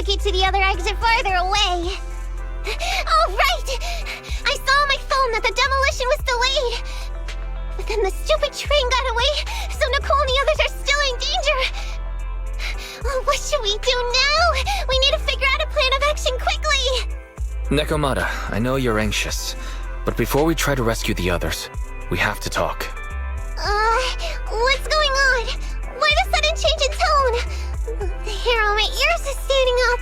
you to the other exit farther away. Oh, right! I saw on my phone that the demolition was delayed. But then the stupid train got away, so Nicole and the others are still in danger. Oh, what should we do now? We need to figure out a plan of action quickly! Nekomata, I know you're anxious, but before we try to rescue the others, we have to talk. What's going on? Why the sudden change in tone? The hair on my ears is standing up.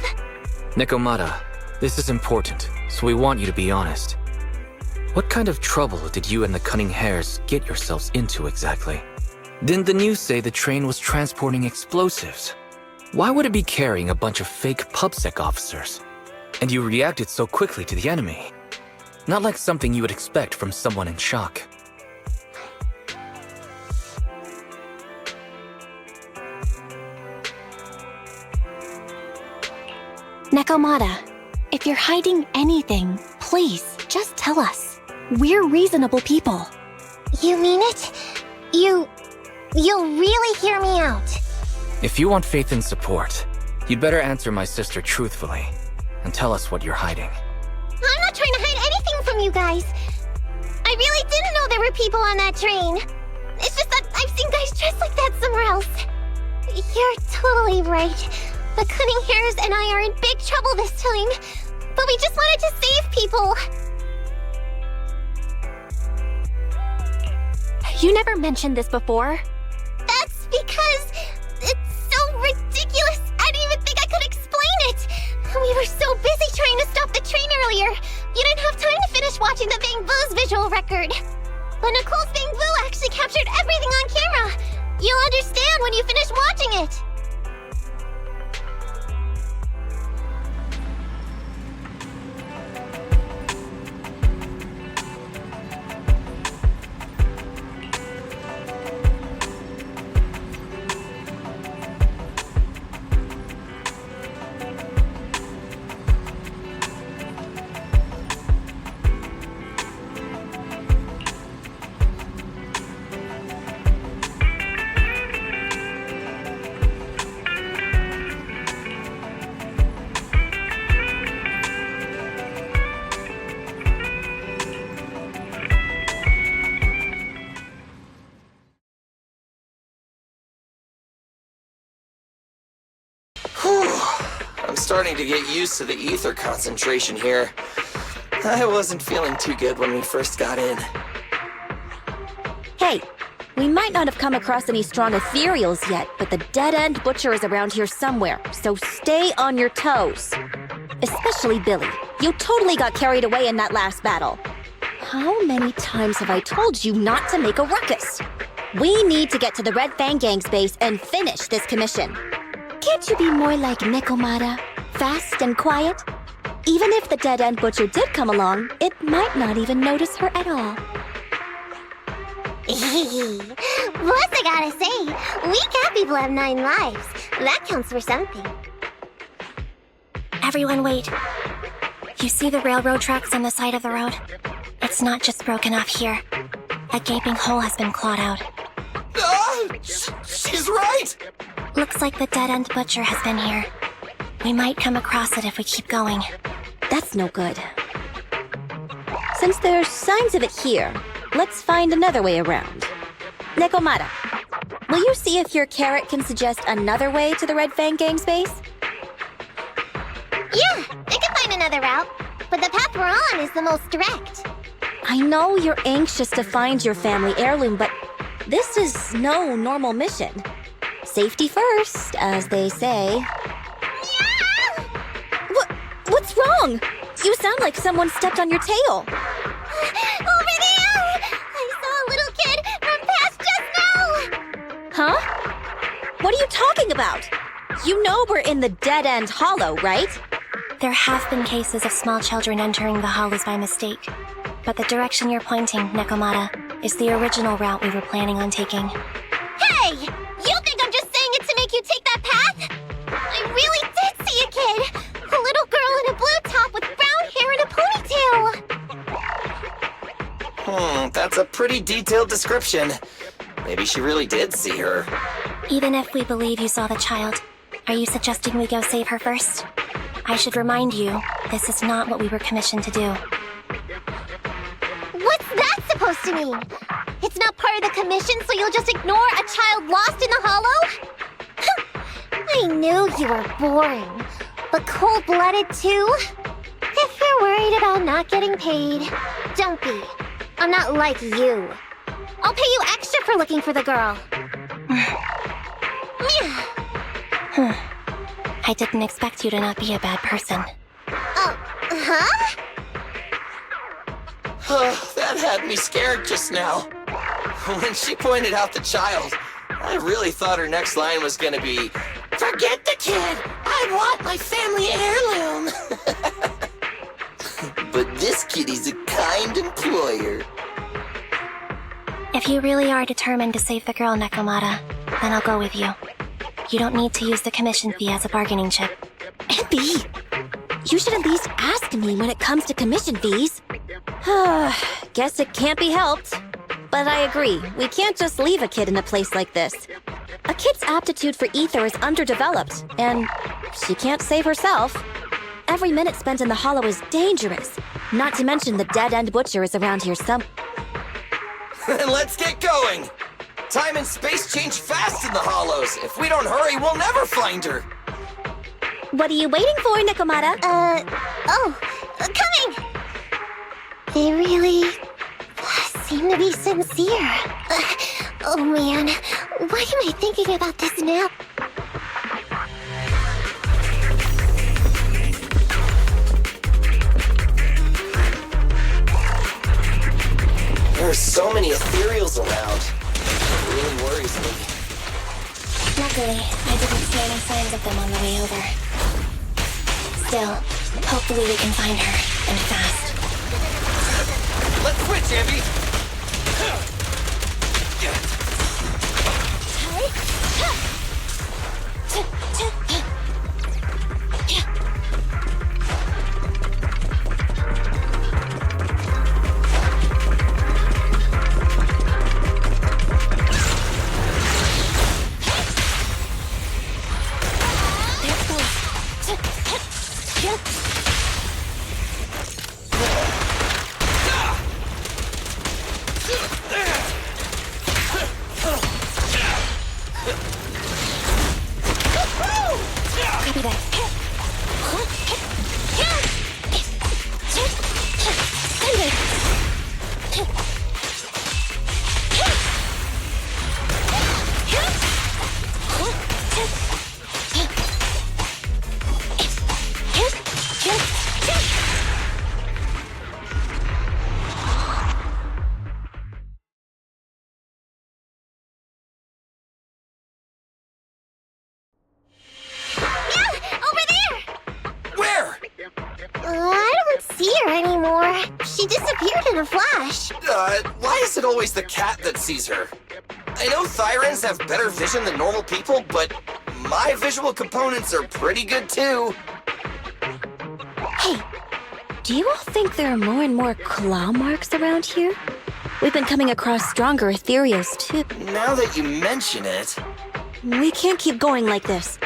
Nekomata, this is important, so we want you to be honest. What kind of trouble did you and the cunning hares get yourselves into exactly? Didn't the news say the train was transporting explosives? Why would it be carrying a bunch of fake PubSec officers? And you reacted so quickly to the enemy. Not like something you would expect from someone in shock. Nekomata, if you're hiding anything, please, just tell us. We're reasonable people. You mean it? You'll really hear me out. If you want faith and support, you'd better answer my sister truthfully and tell us what you're hiding. I'm not trying to hide anything from you guys. I really didn't know there were people on that train. It's just that I've seen guys dressed like that somewhere else. You're totally right. The cunning hares and I are in big trouble this time. But we just wanted to save people. You never mentioned this before. That's because it's so ridiculous. I didn't even think I could explain it. We were so busy trying to stop the train earlier. You didn't have time to finish watching the Bang Boo's visual record. But Nicole's Bang Boo actually captured everything on camera. You'll understand when you finish watching it. I'm starting to get used to the ether concentration here. I wasn't feeling too good when we first got in. Hey, we might not have come across any strong ethereals yet, but the dead-end butcher is around here somewhere, so stay on your toes. Especially Billy. You totally got carried away in that last battle. How many times have I told you not to make a ruckus? We need to get to the Red Fang Gang's base and finish this commission. Can't you be more like Nekomata? Fast and quiet? Even if the dead-end butcher did come along, it might not even notice her at all. Plus, I gotta say, we cat people have 9 lives. That counts for something. Everyone wait. You see the railroad tracks on the side of the road? It's not just broken off here. A gaping hole has been clawed out. She's right! Looks like the dead-end butcher has been here. We might come across it if we keep going. That's no good. Since there's signs of it here, let's find another way around. Nekomata, will you see if your carrot can suggest another way to the Red Fang Gang's base? Yeah, I can find another route, but the path we're on is the most direct. I know you're anxious to find your family heirloom, but this is no normal mission. Safety first, as they say. What's wrong? You sound like someone stepped on your tail. Over there! I saw a little kid run past just now! Huh? What are you talking about? You know we're in the dead-end hollow, right? There have been cases of small children entering the hollows by mistake. But the direction you're pointing, Nekomata, is the original route we were planning on taking. Hey! You think I'm just saying it to make you take that path? I really did see a kid! A little girl in a blue top with brown hair and a ponytail! That's a pretty detailed description. Maybe she really did see her. Even if we believe you saw the child, are you suggesting we go save her first? I should remind you, this is not what we were commissioned to do. What's that supposed to mean? It's not part of the commission, so you'll just ignore a child lost in the hollow? I knew you were boring, but cold-blooded too? If you're worried about not getting paid, don't be. I'm not like you. I'll pay you extra for looking for the girl. I didn't expect you to not be a bad person. Oh, huh? That had me scared just now. When she pointed out the child, I really thought her next line was gonna be, "Forget the kid! I want my family heirloom!" But this kitty's a kind employer. If you really are determined to save the girl, Nekomata, then I'll go with you. You don't need to use the commission fee as a bargaining chip. Anby! You should at least ask me when it comes to commission fees. Guess it can't be helped. But I agree, we can't just leave a kid in a place like this. A kid's aptitude for ether is underdeveloped, and she can't save herself. Every minute spent in the hollow is dangerous. Not to mention the dead-end butcher is around here some... Then let's get going! Time and space change fast in the hollows. If we don't hurry, we'll never find her. What are you waiting for, Nekomata? Coming! They really seem to be sincere. Oh man, why am I thinking about this now? There are so many ethereals around. It really worries me. Luckily, I didn't see any signs of them on the way over. Still, hopefully we can find her, and fast. Let's switch, Anby! Copy that. I don't see her anymore. She disappeared in a flash. Why is it always the cat that sees her? I know Thyrans have better vision than normal people, but my visual components are pretty good too. Hey, do you all think there are more and more claw marks around here? We've been coming across stronger ethereals too. Now that you mention it... We can't keep going like this.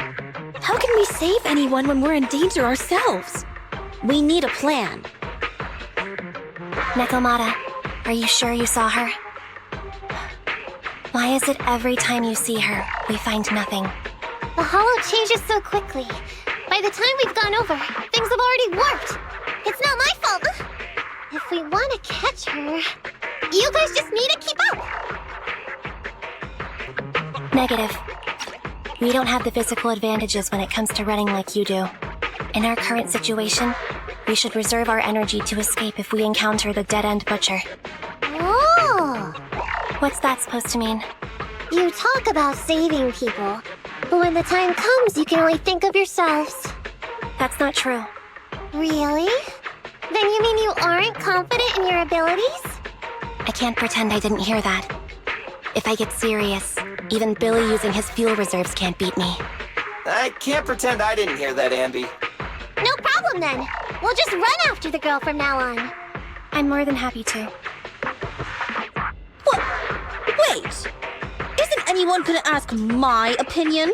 How can we save anyone when we're in danger ourselves? We need a plan. Nekomata, are you sure you saw her? Why is it every time you see her, we find nothing? The hollow changes so quickly. By the time we've gone over, things have already warped. It's not my fault. If we want to catch her, you guys just need to keep up. Negative. We don't have the physical advantages when it comes to running like you do. In our current situation, we should reserve our energy to escape if we encounter the dead-end butcher. Oh! What's that supposed to mean? You talk about saving people, but when the time comes, you can only think of yourselves. That's not true. Really? Then you mean you aren't confident in your abilities? I can't pretend I didn't hear that. If I get serious, even Billy using his fuel reserves can't beat me. I can't pretend I didn't hear that, Anby. No problem then. We'll just run after the girl from now on. I'm more than happy to. What? Wait! Isn't anyone gonna ask my opinion?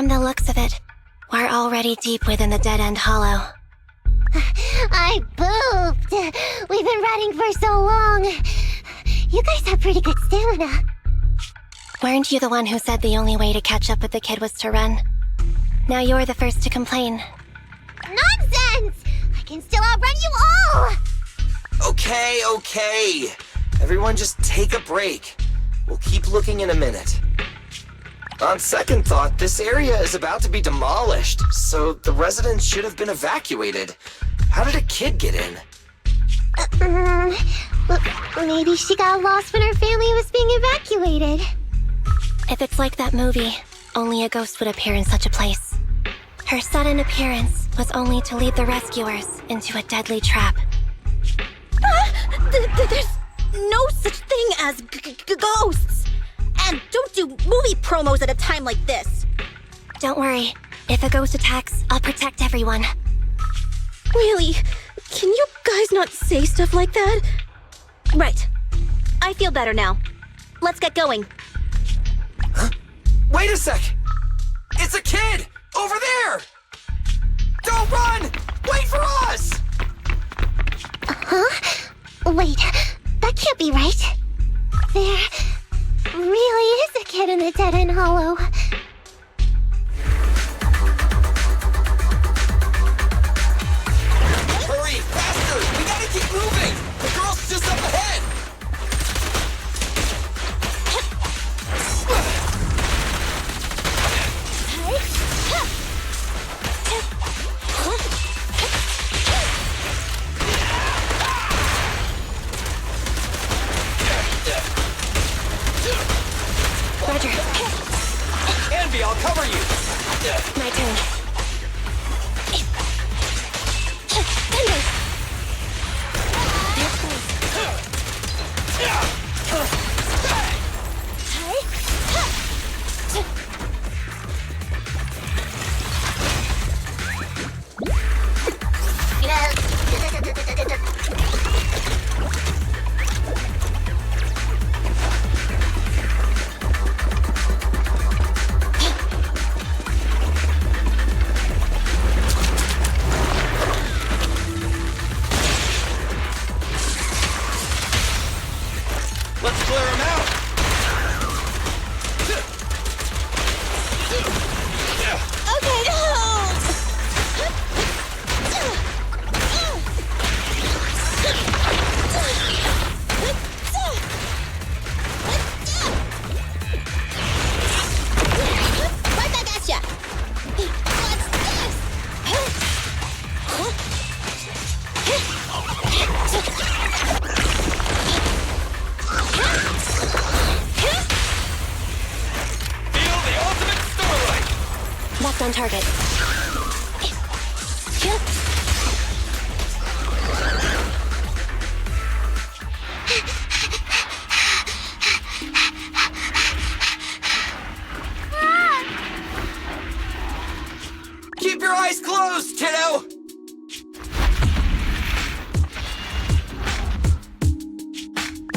From the looks of it, we're already deep within the dead-end hollow. I pooped. We've been running for so long. You guys have pretty good stamina. Weren't you the one who said the only way to catch up with the kid was to run? Now you're the first to complain. Nonsense! I can still outrun you all! Okay. Everyone just take a break. We'll keep looking in a minute. On second thought, this area is about to be demolished, so the residents should have been evacuated. How did a kid get in? Maybe she got lost when her family was being evacuated. If it's like that movie, only a ghost would appear in such a place. Her sudden appearance was only to lead the rescuers into a deadly trap. There's no such thing as ghosts! And don't do movie promos at a time like this! Don't worry. If a ghost attacks, I'll protect everyone. Really? Can you guys not say stuff like that? Right. I feel better now. Let's get going. Wait a sec! It's a kid! Over there! Don't run! Wait for us! Huh? Wait, that can't be right. There really is a kid in the dead-end hollow. Hurry! Faster! We gotta keep moving! The girl's just up ahead! Roger. Anby, I'll cover you! My turn. Let's clear him out! Okay, no! Right back at ya! What's Feel the ultimate starlight! That's on target. Keep your eyes closed, kiddo!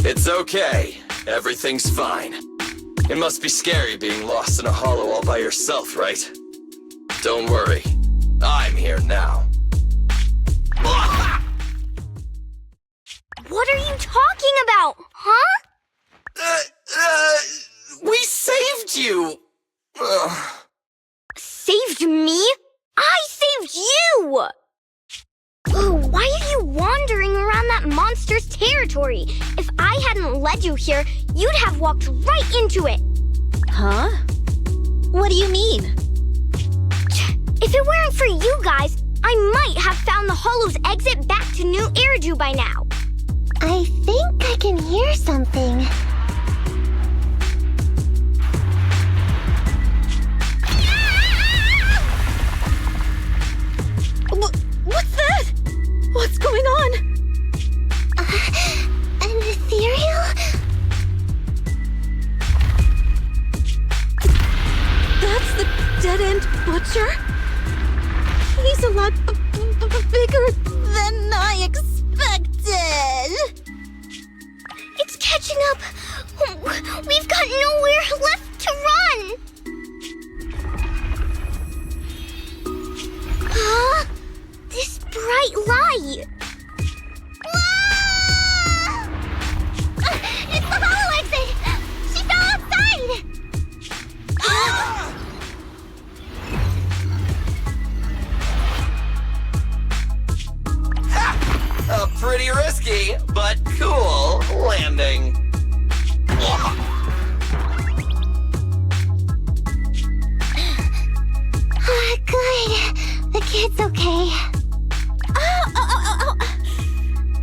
It's okay. Everything's fine. It must be scary being lost in a hollow all by yourself, right? Don't worry. I'm here now. What are you talking about, huh? We saved you! Saved me? I saved you! Why are you wandering around that monster's territory? If I hadn't led you here, you'd have walked right into it. Huh? What do you mean? If it weren't for you guys, I might have found the hollow's exit back to New Eridu by now. I think I can hear something. What's that? What's going on? An ethereal? That's the dead-end butcher? He's a lot bigger than I expected. It's catching up. We've got nowhere left to run. white lie! Ah! It's the hollow exit! She fell outside! A pretty risky, but cool landing. Good. The kid's okay.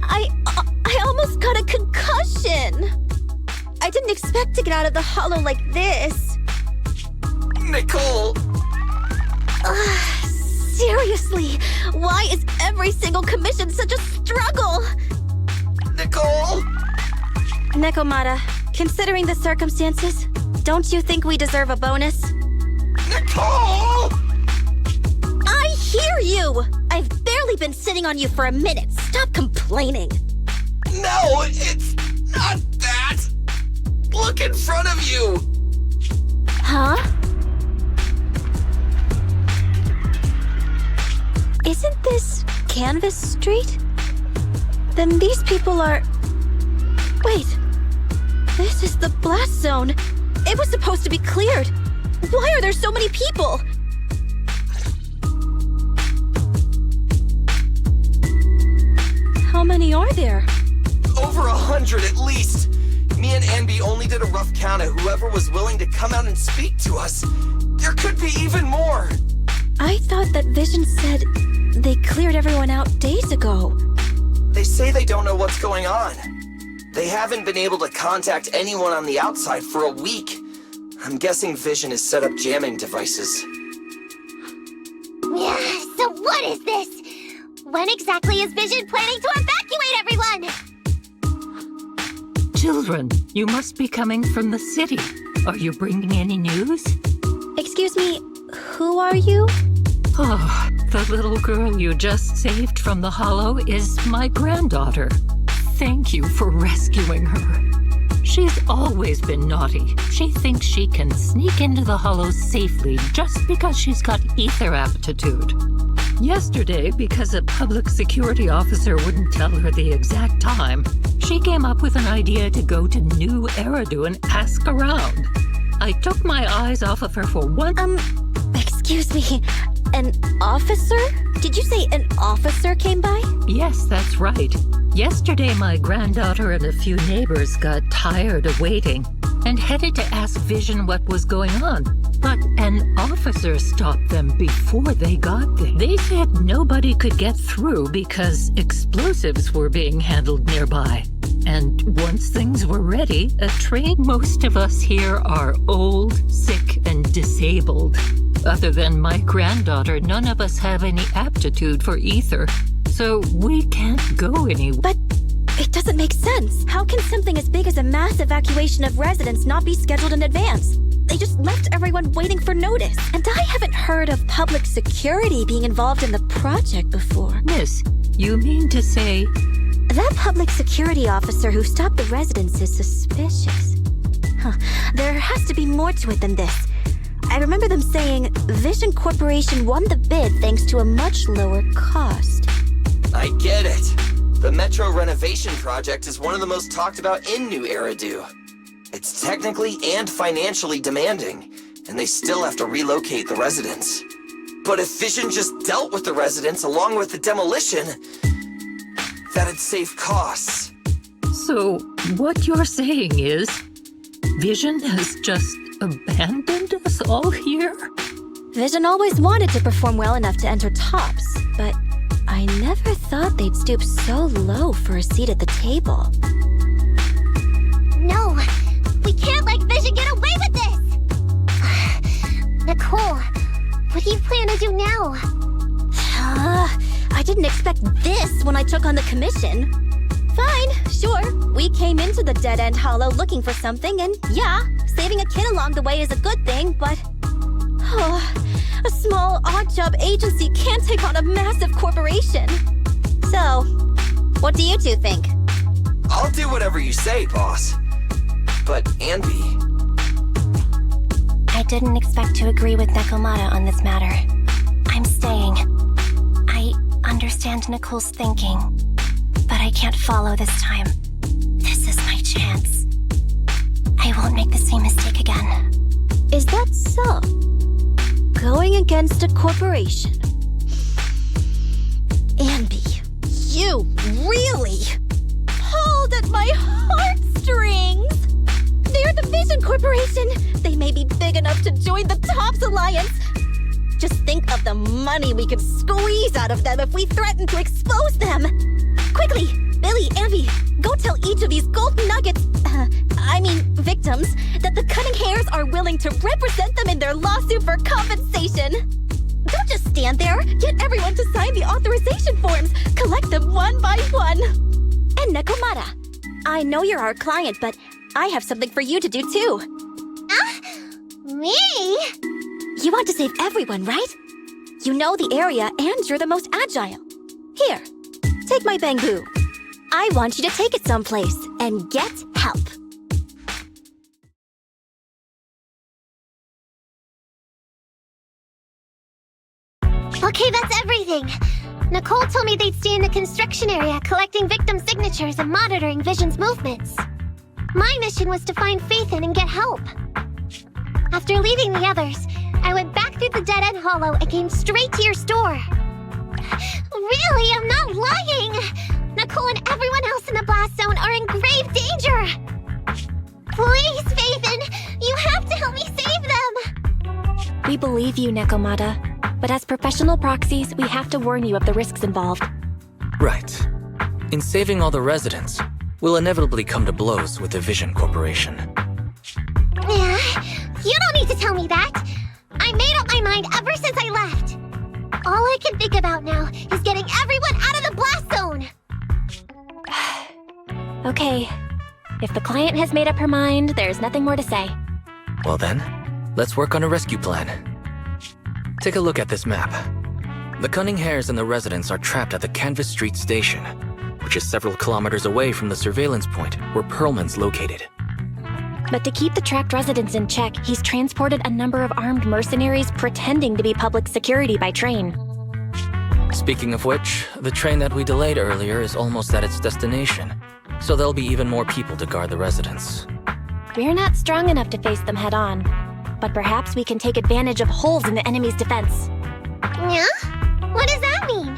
I almost got a concussion. I didn't expect to get out of the hollow like this. Nicole! Seriously, why is every single commission such a struggle? Nicole! Nekomata, considering the circumstances, don't you think we deserve a bonus? Nicole! I hear you! I've barely been sitting on you for a minute. Stop complaining. No, it's not that! Look in front of you! Huh? Isn't this Canvas Street? Then these people are... Wait. This is the blast zone. It was supposed to be cleared. Why are there so many people? How many are there? Over 100 at least. Me and Anby only did a rough count of whoever was willing to come out and speak to us. There could be even more. I thought that Vision said they cleared everyone out days ago. They say they don't know what's going on. They haven't been able to contact anyone on the outside for a week. I'm guessing Vision has set up jamming devices. Yeah, so what is this? When exactly is Vision planning to evacuate everyone? Children, you must be coming from the city. Are you bringing any news? Excuse me, who are you? Oh, the little girl you just saved from the hollow is my granddaughter. Thank you for rescuing her. She's always been naughty. She thinks she can sneak into the hollow safely just because she's got ether aptitude. Yesterday, because a public security officer wouldn't tell her the exact time, she came up with an idea to go to New Eridu and ask around. I took my eyes off of her for one... Excuse me, an officer? Did you say an officer came by? Yes, that's right. Yesterday, my granddaughter and a few neighbors got tired of waiting and headed to ask Vision what was going on. But an officer stopped them before they got there. They said nobody could get through because explosives were being handled nearby. And once things were ready, a train... Most of us here are old, sick, and disabled. Other than my granddaughter, none of us have any aptitude for ether. So we can't go anywhere. But it doesn't make sense. How can something as big as a mass evacuation of residents not be scheduled in advance? They just left everyone waiting for notice. And I haven't heard of public security being involved in the project before. Miss, you mean to say... That public security officer who stopped the residents is suspicious. There has to be more to it than this. I remember them saying Vision Corporation won the bid thanks to a much lower cost. I get it. The Metro renovation project is one of the most talked about in New Eridu. It's technically and financially demanding, and they still have to relocate the residents. But if Vision just dealt with the residents along with the demolition, that'd save costs. So, what you're saying is, Vision has just abandoned us all here? Vision always wanted to perform well enough to enter tops, but I never thought they'd stoop so low for a seat at the table. No, we can't let Vision get away with this! Nicole, what do you plan to do now? I didn't expect this when I took on the commission. Fine, sure. We came into the dead-end hollow looking for something, and yeah, saving a kid along the way is a good thing, but... a small, odd-job agency can't take on a massive corporation. So, what do you two think? I'll do whatever you say, boss. But Anby... I didn't expect to agree with Nekomata on this matter. I'm staying. understand Nicole's thinking, but I can't follow this time. This is my chance. I won't make the same mistake again. Is that so? Going against a corporation. Anby, you really pulled at my heartstrings! They're the Vision Corporation! They may be big enough to join the TOPS Alliance! Just think of the money we could squeeze out of them if we threaten to expose them! Quickly, Billy, Anby, go tell each of these gold nuggets, victims, that the Cunning Hairs are willing to represent them in their lawsuit for compensation! Don't just stand there! Get everyone to sign the authorization forms! Collect them one by one! And Nekomata, I know you're our client, but I have something for you to do too. Me? You want to save everyone, right? You know the area and you're the most agile. Here, take my bamboo. I want you to take it someplace and get help. Okay, that's everything. Nicole told me they'd stay in the construction area, collecting victim signatures and monitoring Vision's movements. My mission was to find Faithin and get help. After leaving the others, I went back through the dead-end hollow and came straight to your store. Really, I'm not lying! Nicole and everyone else in the blast zone are in grave danger! Please, Faithin, you have to help me save them! We believe you, Nekomata, but as professional proxies, we have to warn you of the risks involved. Right. In saving all the residents, we'll inevitably come to blows with the Vision Corporation. Yeah, you don't need to tell me that. I made up my mind ever since I left. All I can think about now is getting everyone out of the blast zone. Okay. If the client has made up her mind, there's nothing more to say. Well then, let's work on a rescue plan. Take a look at this map. The Cunning Hairs and the residents are trapped at the Canvas Street station, which is several kilometers away from the surveillance point where Perlman's located. But to keep the trapped residents in check, he's transported a number of armed mercenaries pretending to be public security by train. Speaking of which, the train that we delayed earlier is almost at its destination, so there'll be even more people to guard the residents. We're not strong enough to face them head-on, but perhaps we can take advantage of holes in the enemy's defense. Yeah? What does that mean?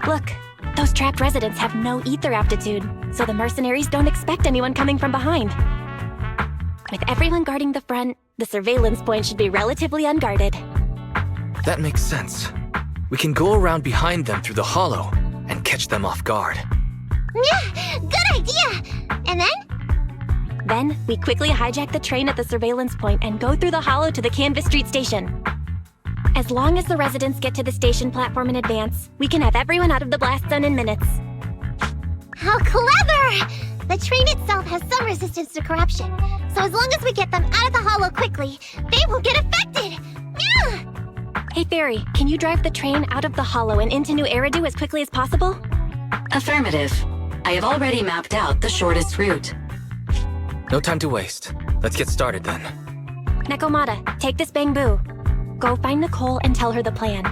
Look, those trapped residents have no ether aptitude, so the mercenaries don't expect anyone coming from behind. With everyone guarding the front, the surveillance point should be relatively unguarded. That makes sense. We can go around behind them through the hollow and catch them off guard. Yeah, good idea! And then? Then, we quickly hijack the train at the surveillance point and go through the hollow to the Canvas Street station. As long as the residents get to the station platform in advance, we can have everyone out of the blast zone in minutes. How clever! The train itself has some resistance to corruption, so as long as we get them out of the hollow quickly, they won't get affected! Yeah! Hey Fairy, can you drive the train out of the hollow and into New Eridu as quickly as possible? Affirmative. I have already mapped out the shortest route. No time to waste. Let's get started then. Nekomata, take this bamboo. Go find Nicole and tell her the plan.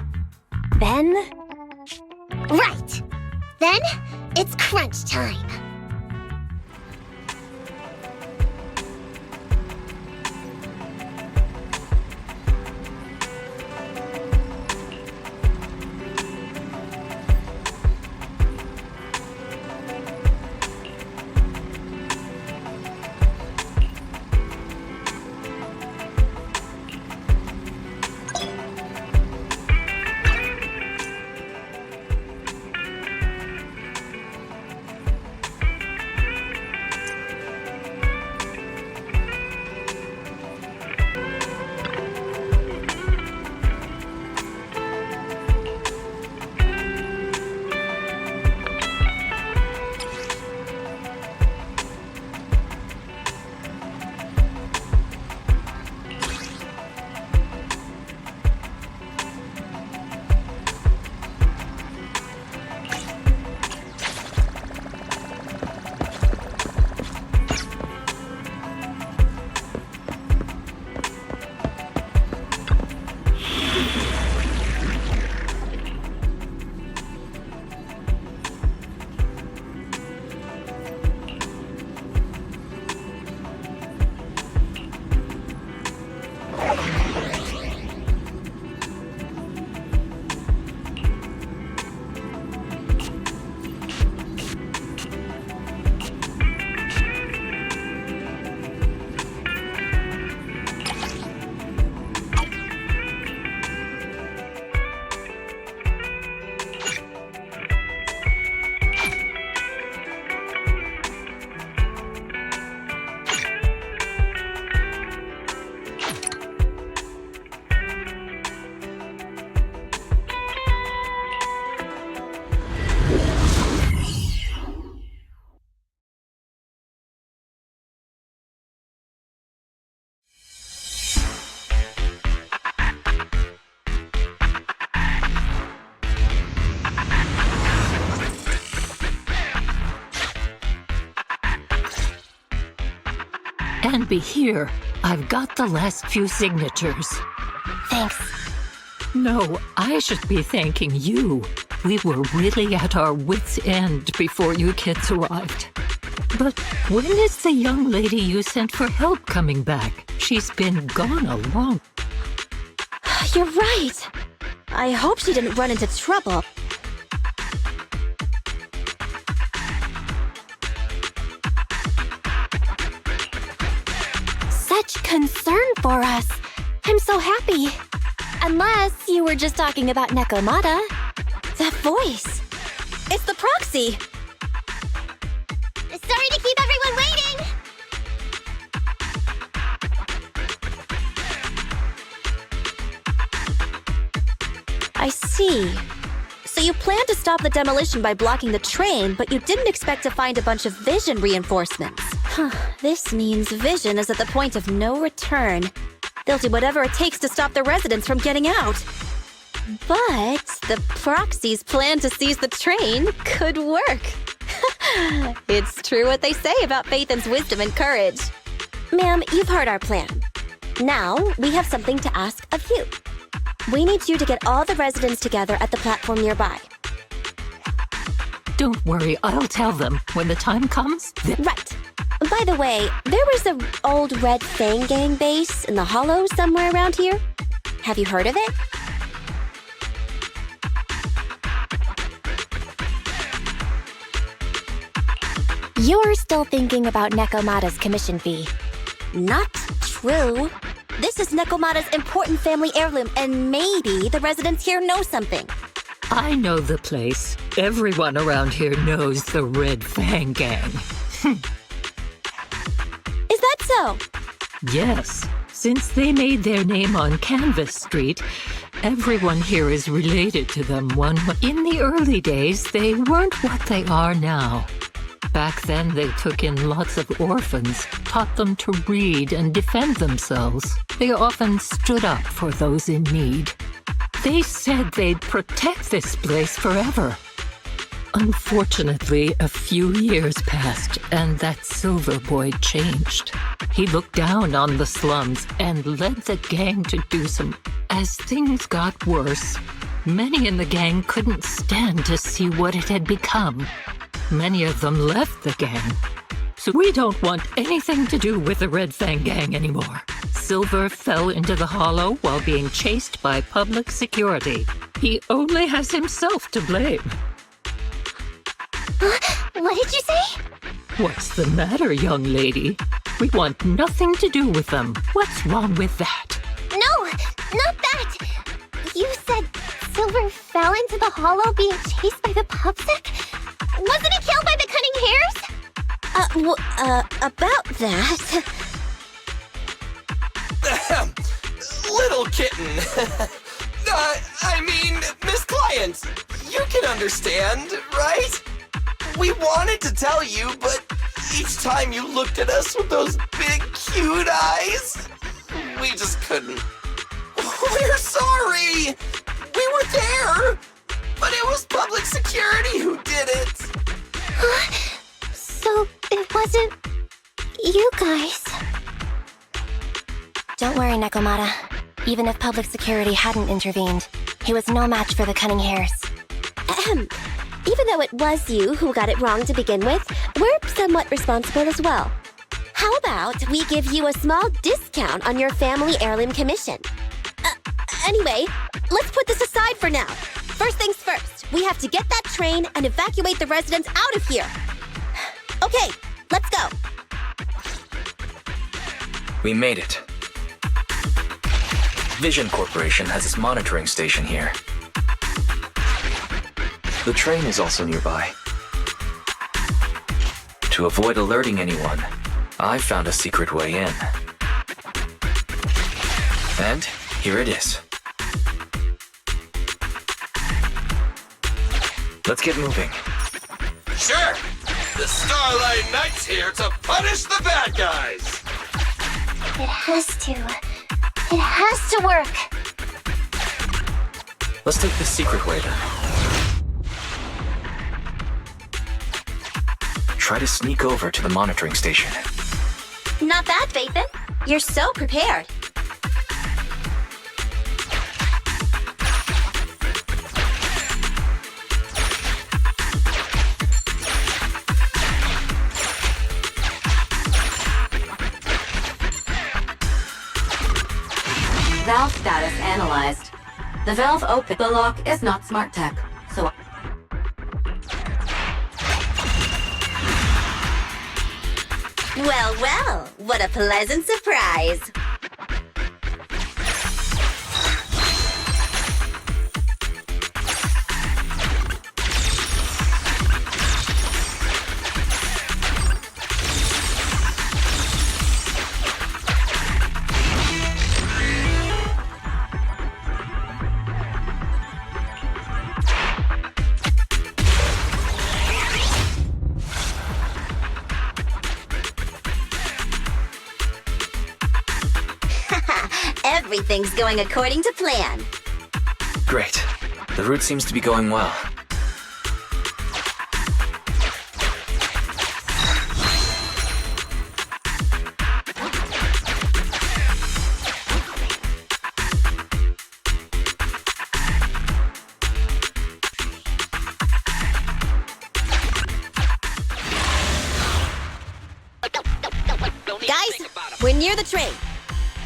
Then... Right! Then, it's crunch time. Anby, here. I've got the last few signatures. Thanks. No, I should be thanking you. We were really at our wits' end before you kids arrived. But when is the young lady you sent for help coming back? She's been gone a long... You're right. I hope she didn't run into trouble. Such concern for us. I'm so happy. Unless you were just talking about Nekomata. That voice. It's the proxy. Sorry to keep everyone waiting! I see. So you planned to stop the demolition by blocking the train, but you didn't expect to find a bunch of vision reinforcements. This means Vision is at the point of no return. They'll do whatever it takes to stop the residents from getting out. But the proxy's plan to seize the train could work. It's true what they say about Phaethon's wisdom and courage. Ma'am, you've heard our plan. Now, we have something to ask of you. We need you to get all the residents together at the platform nearby. Don't worry, I'll tell them. When the time comes, Right. By the way, there was an old Red Fang Gang base in the hollow somewhere around here. Have you heard of it? You're still thinking about Nekomata's commission fee. Not true. This is Nekomata's important family heirloom, and maybe the residents here know something. I know the place. Everyone around here knows the Red Fang Gang. Is that so? Yes, since they made their name on Canvas Street, everyone here is related to them. In the early days, they weren't what they are now. Back then, they took in lots of orphans, taught them to read and defend themselves. They often stood up for those in need. They said they'd protect this place forever. Unfortunately, a few years passed, and that Silver Boy changed. He looked down on the slums and led the gang to do some... As things got worse, many in the gang couldn't stand to see what it had become. Many of them left the gang. So we don't want anything to do with the Red Fang Gang anymore. Silver fell into the hollow while being chased by public security. He only has himself to blame. What did you say? What's the matter, young lady? We want nothing to do with them. What's wrong with that? No, not that! You said Silver fell into the hollow being chased by the pubsec? Wasn't he killed by the cunning hares? About that... Little kitten. I mean, Miss Client, you can understand, right? We wanted to tell you, but each time you looked at us with those big, cute eyes, we just couldn't. We're sorry. We were there, but it was public security who did it. So it wasn't you guys. Don't worry, Nekomata. Even if public security hadn't intervened, he was no match for the cunning hares. Even though it was you who got it wrong to begin with, we're somewhat responsible as well. How about we give you a small discount on your family heirloom commission? Anyway, let's put this aside for now. First things first, we have to get that train and evacuate the residents out of here. Okay, let's go. We made it. Vision Corporation has its monitoring station here. The train is also nearby. To avoid alerting anyone, I found a secret way in. And here it is. Let's get moving. Sure. The Starlight Knight's here to punish the bad guys. It has to. It has to work. Let's take the secret way then. Try to sneak over to the monitoring station. Not bad, Phaethon. You're so prepared. Valve status analyzed. The valve open. The lock is not smart tech, so... Well, well, what a pleasant surprise. Everything's going according to plan. Great. The route seems to be going well. Guys, we're near the train.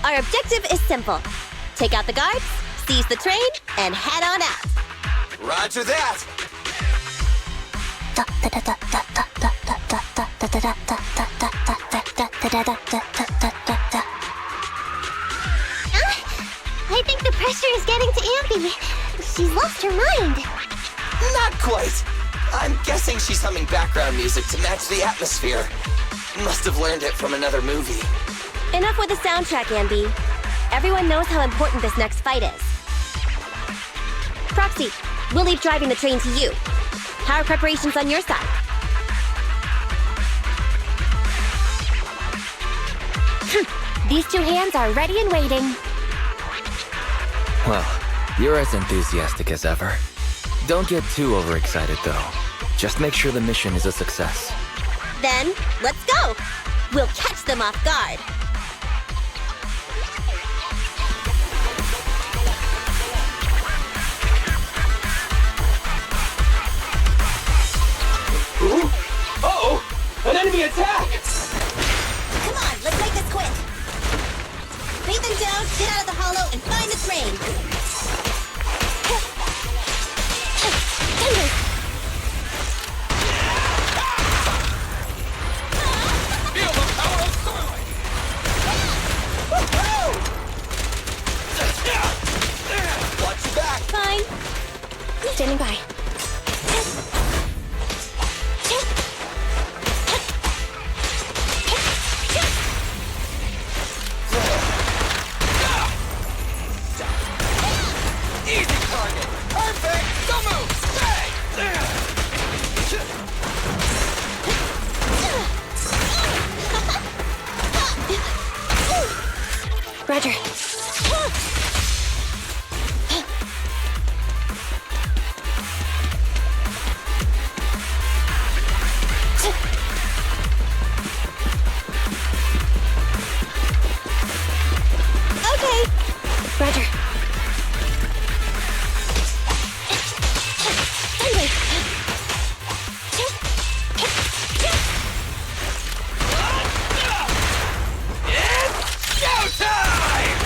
Our objective is simple. Take out the guards, seize the train, and head on out. Roger that! I think the pressure is getting to Anby. She's lost her mind. Not quite. I'm guessing she's humming background music to match the atmosphere. Must have learned it from another movie. Enough with the soundtrack, Anby. Everyone knows how important this next fight is. Proxy, we'll leave driving the train to you. How are preparations on your side? These two hands are ready and waiting. Well, you're as enthusiastic as ever. Don't get too overexcited, though. Just make sure the mission is a success. Then, let's go! We'll catch them off guard. Uh-oh! An enemy attack! Come on, let's make this quick. Beat them down, get out of the hollow, and find the train. Feel the power of starlight! Watch your back! Fine. Standing by. Easy target! Perfect! Don't move! Stay! Roger. Okay. Roger. It's showtime!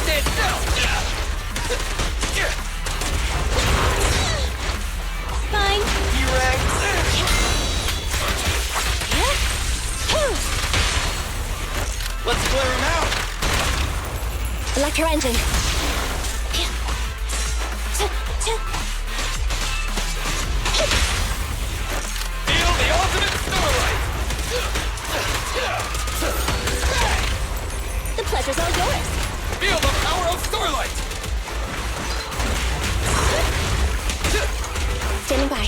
Stand still! Fine. T-Rex! Let's clear him out! Electro engine. Feel the ultimate starlight! The pleasure's all yours. Feel the power of starlight! Standing by.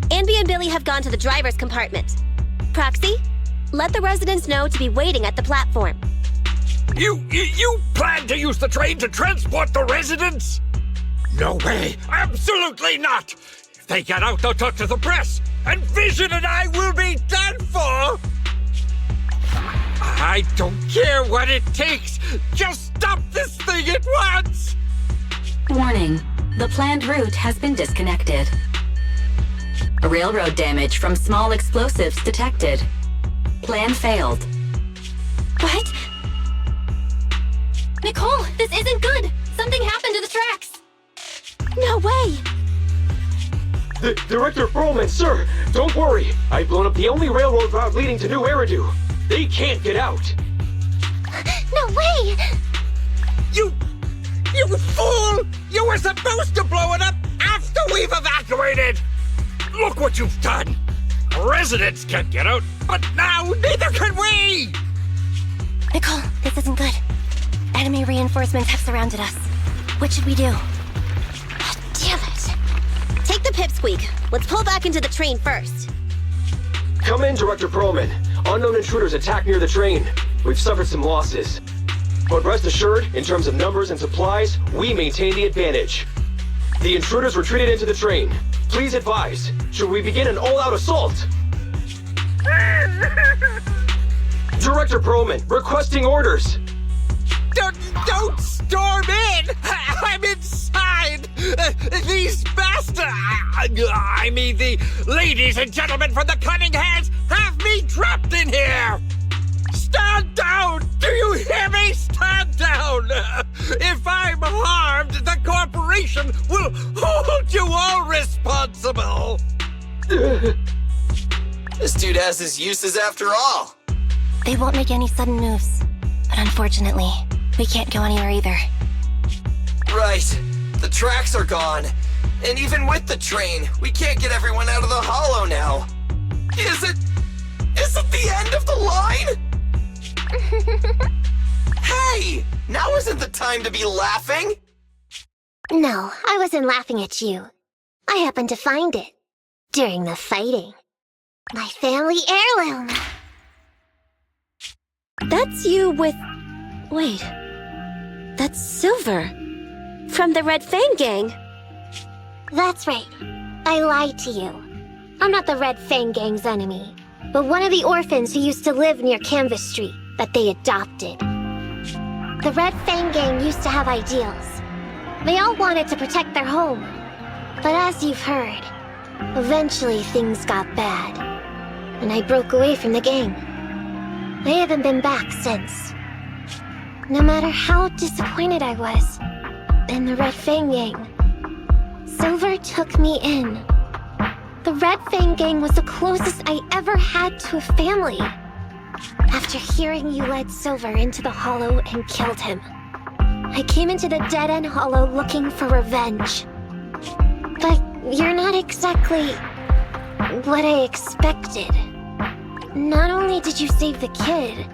Anby and Billy have gone to the driver's compartment. Proxy, let the residents know to be waiting at the platform. You plan to use the train to transport the residents? No way! Absolutely not! If they get out, they'll talk to the press, and Vision and I will be done for! I don't care what it takes! Just stop this thing at once! Warning. The planned route has been disconnected. Railroad damage from small explosives detected. Plan failed. What? Nicole, this isn't good! Something happened to the tracks! No way! Director Perlman, sir, don't worry. I've blown up the only railroad route leading to New Eridu. They can't get out. No way! You fool! You were supposed to blow it up after we've evacuated! Look what you've done! Residents can't get out, but now neither can we! Nicole, this isn't good. Enemy reinforcements have surrounded us. What should we do? Damn it! Take the pipsqueak. Let's pull back into the train first. Come in, Director Perlman. Unknown intruders attacked near the train. We've suffered some losses. But rest assured, in terms of numbers and supplies, we maintain the advantage. The intruders retreated into the train. Please advise, should we begin an all-out assault? Director Perlman, requesting orders. Don't storm in! I'm inside! These bastards! I mean, the ladies and gentlemen from the Cunning Hands have me trapped in here! Stand down! Do you hear me? Stand down! If I'm harmed, the corporation will hold you all responsible! This dude has his uses after all. They won't make any sudden moves. But unfortunately, we can't go anywhere either. Right. The tracks are gone. And even with the train, we can't get everyone out of the hollow now. Is it the end of the line? Hey! Now isn't the time to be laughing! No, I wasn't laughing at you. I happened to find it. During the fighting. My family heirloom. That's you with... Wait. That's Silver. From the Red Fang Gang. That's right. I lied to you. I'm not the Red Fang Gang's enemy, but one of the orphans who used to live near Canvas Street that they adopted. The Red Fang Gang used to have ideals. They all wanted to protect their home. But as you've heard, eventually things got bad, and I broke away from the gang. I haven't been back since. No matter how disappointed I was in the Red Fang Gang, Silver took me in. The Red Fang Gang was the closest I ever had to a family. After hearing you led Silver into the Hollow and killed him, I came into the dead-end Hollow looking for revenge. But you're not exactly what I expected. Not only did you save the kid,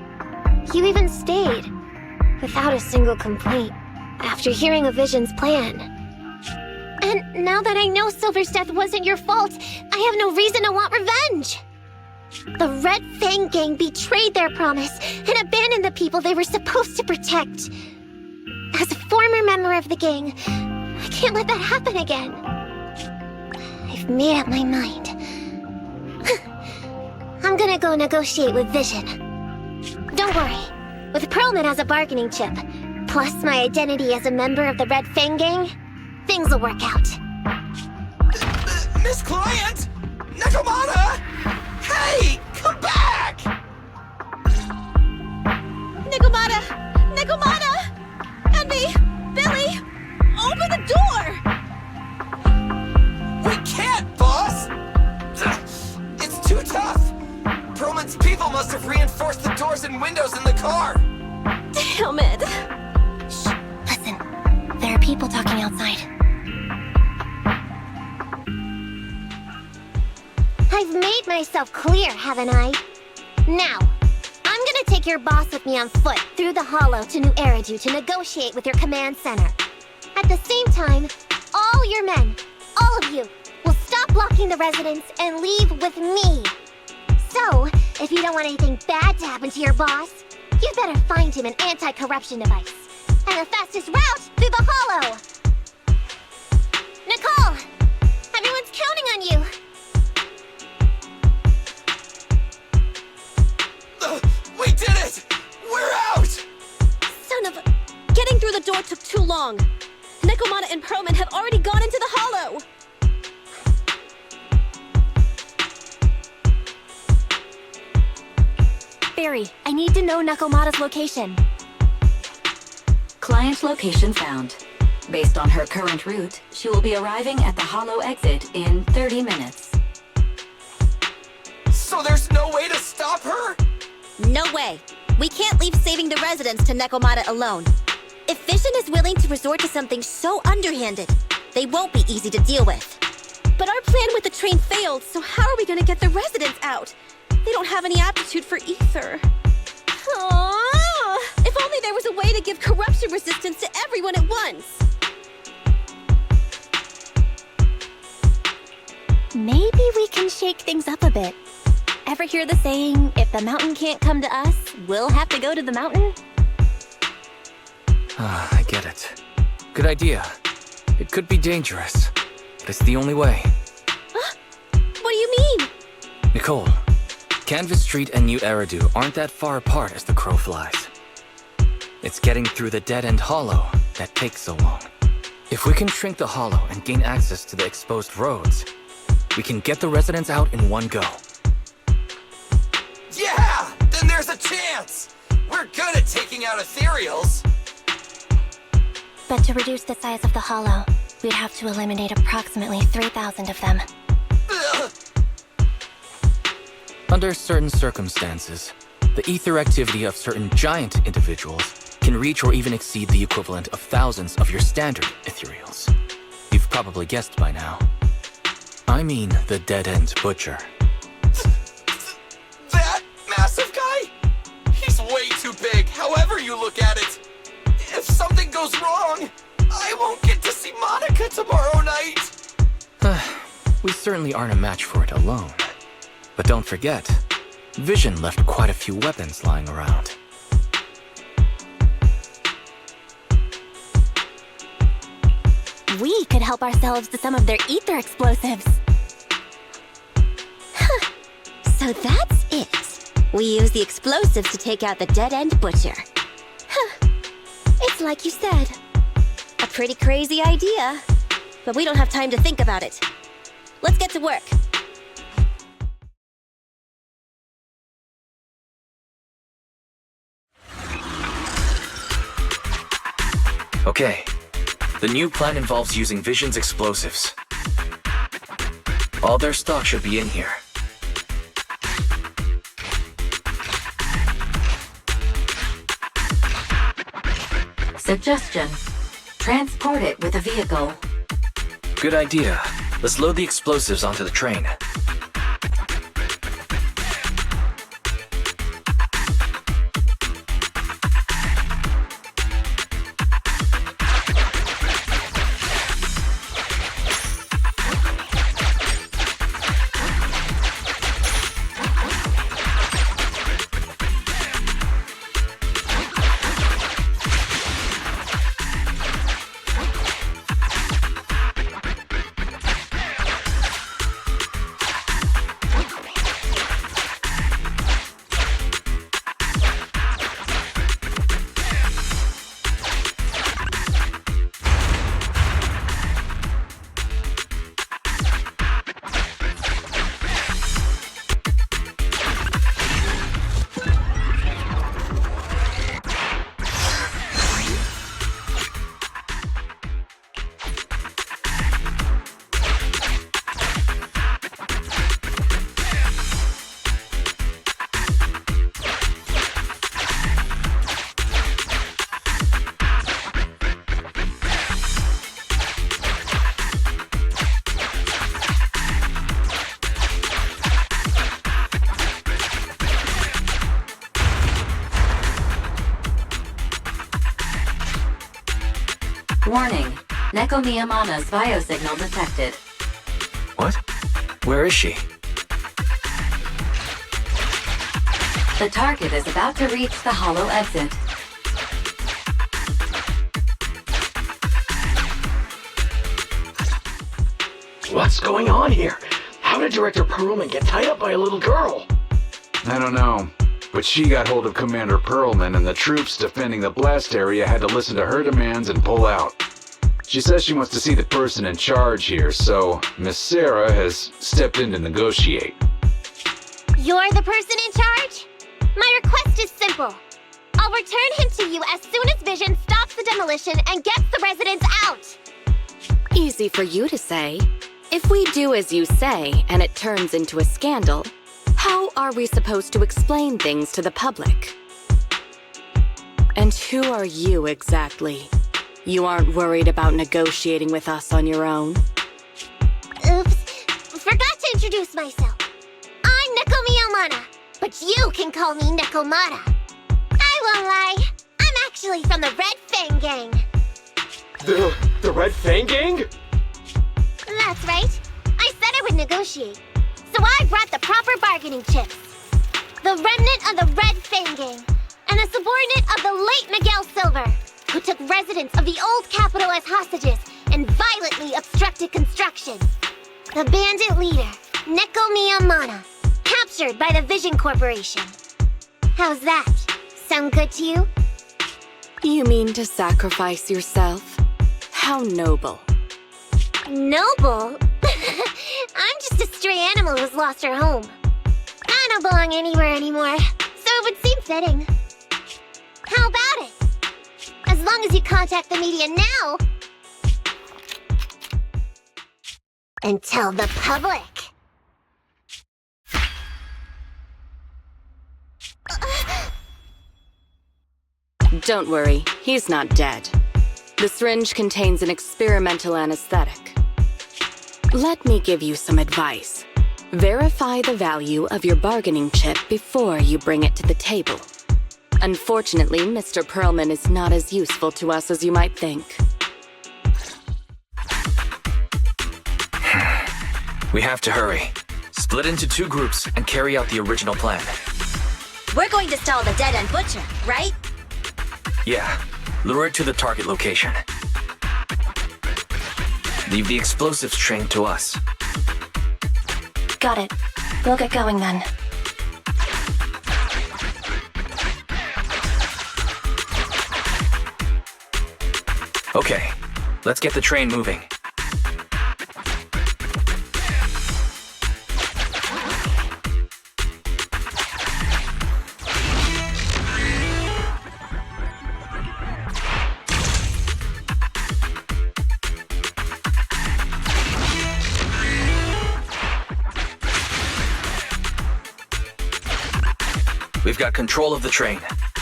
you even stayed, without a single complaint, after hearing of Vision's plan. And now that I know Silver's death wasn't your fault, I have no reason to want revenge! The Red Fang Gang betrayed their promise and abandoned the people they were supposed to protect. As a former member of the gang, I can't let that happen again. I've made up my mind. I'm gonna go negotiate with Vision. Don't worry. With Perlman as a bargaining chip, plus my identity as a member of the Red Fang Gang, things will work out. Miss Client! Nakamata! Hey! Come back! Nakamata! Nakamata! Anby! Billy! Open the door! We can't, boss! It's too tough! Perlman's people must have reinforced the doors and windows in the car! Damn it! Shh, listen. There are people talking outside. I've made myself clear, haven't I? Now, I'm gonna take your boss with me on foot through the Hollow to New Eridu to negotiate with your command center. At the same time, all your men, all of you, will stop stop blocking the residents and leave with me. So, if you don't want anything bad to happen to your boss, you'd better find him an anti-corruption device. And the fastest route through the hollow. Nicole! Everyone's counting on you. We did it! We're out! Son of a... Getting through the door took too long. Nekomata and Proman have already gone into the hollow. Barry, I need to know Nekomata's location. Client location found. Based on her current route, she will be arriving at the hollow exit in 30 minutes. So there's no way to stop her? No way. We can't leave saving the residents to Nekomata alone. If Vision is willing to resort to something so underhanded, they won't be easy to deal with. But our plan with the train failed, so how are we gonna get the residents out? They don't have any aptitude for ether. Aww. If only there was a way to give corruption resistance to everyone at once. Maybe we can shake things up a bit. Ever hear the saying, if the mountain can't come to us, we'll have to go to the mountain? I get it. Good idea. It could be dangerous, but it's the only way. Huh? What do you mean? Nicole, Canvas Street and New Eridu aren't that far apart as the crow flies. It's getting through the dead-end hollow that takes so long. If we can shrink the hollow and gain access to the exposed roads, we can get the residents out in one go. Yeah! Then there's a chance! We're good at taking out ethereals. But to reduce the size of the hollow, we'd have to eliminate approximately 3,000 of them. Ugh. Under certain circumstances, the ether activity of certain giant individuals can reach or even exceed the equivalent of thousands of your standard ethereals. You've probably guessed by now. I mean the dead-end butcher. That massive guy? He's way too big, however you look at it. If something goes wrong, I won't get to see Monica tomorrow night. We certainly aren't a match for it alone. But don't forget, Vision left quite a few weapons lying around. We could help ourselves to some of their ether explosives. Huh. So that's it. We use the explosives to take out the dead-end butcher. Huh. It's like you said. A pretty crazy idea. But we don't have time to think about it. Let's get to work. Okay. The new plan involves using Vision's explosives. All their stock should be in here. Suggestion. Transport it with a vehicle. Good idea. Let's load the explosives onto the train. Warning. Neko Miyamana's biosignal detected. What? Where is she? The target is about to reach the hollow exit. What's going on here? How did Director Perlman get tied up by a little girl? I don't know, but she got hold of Commander Perlman, and the troops defending the blast area had to listen to her demands and pull out. She says she wants to see the person in charge here, so Miss Sarah has stepped in to negotiate. You're the person in charge? My request is simple. I'll return him to you as soon as Vision stops the demolition and gets the residents out. Easy for you to say. If we do as you say and it turns into a scandal, how are we supposed to explain things to the public? And who are you exactly? You aren't worried about negotiating with us on your own? Oops, forgot to introduce myself. I'm Neko Miyamana, but you can call me Nekomata. I won't lie, I'm actually from the Red Fang Gang. The Red Fang Gang? That's right. I said I would negotiate. So I brought the proper bargaining chips. The remnant of the Red Fang Gang, and a subordinate of the late Miguel Silver, who took residents of the old capital as hostages and violently obstructed construction. The bandit leader, Neko Miyamana, captured by the Vision Corporation. How's that? Sound good to you? You mean to sacrifice yourself? How noble. Noble? I'm just a stray animal who's lost her home. I don't belong anywhere anymore, so it would seem fitting. How about it? As long as you contact the media now and tell the public. Don't worry, he's not dead. The syringe contains an experimental anesthetic. Let me give you some advice. Verify the value of your bargaining chip before you bring it to the table. Unfortunately, Mr. Perlman is not as useful to us as you might think. We have to hurry. Split into 2 groups and carry out the original plan. We're going to stall the dead-end butcher, right? Yeah, lure it to the target location. Leave the explosives train to us. Got it. We'll get going then. Okay, let's get the train moving. We've got control of the train.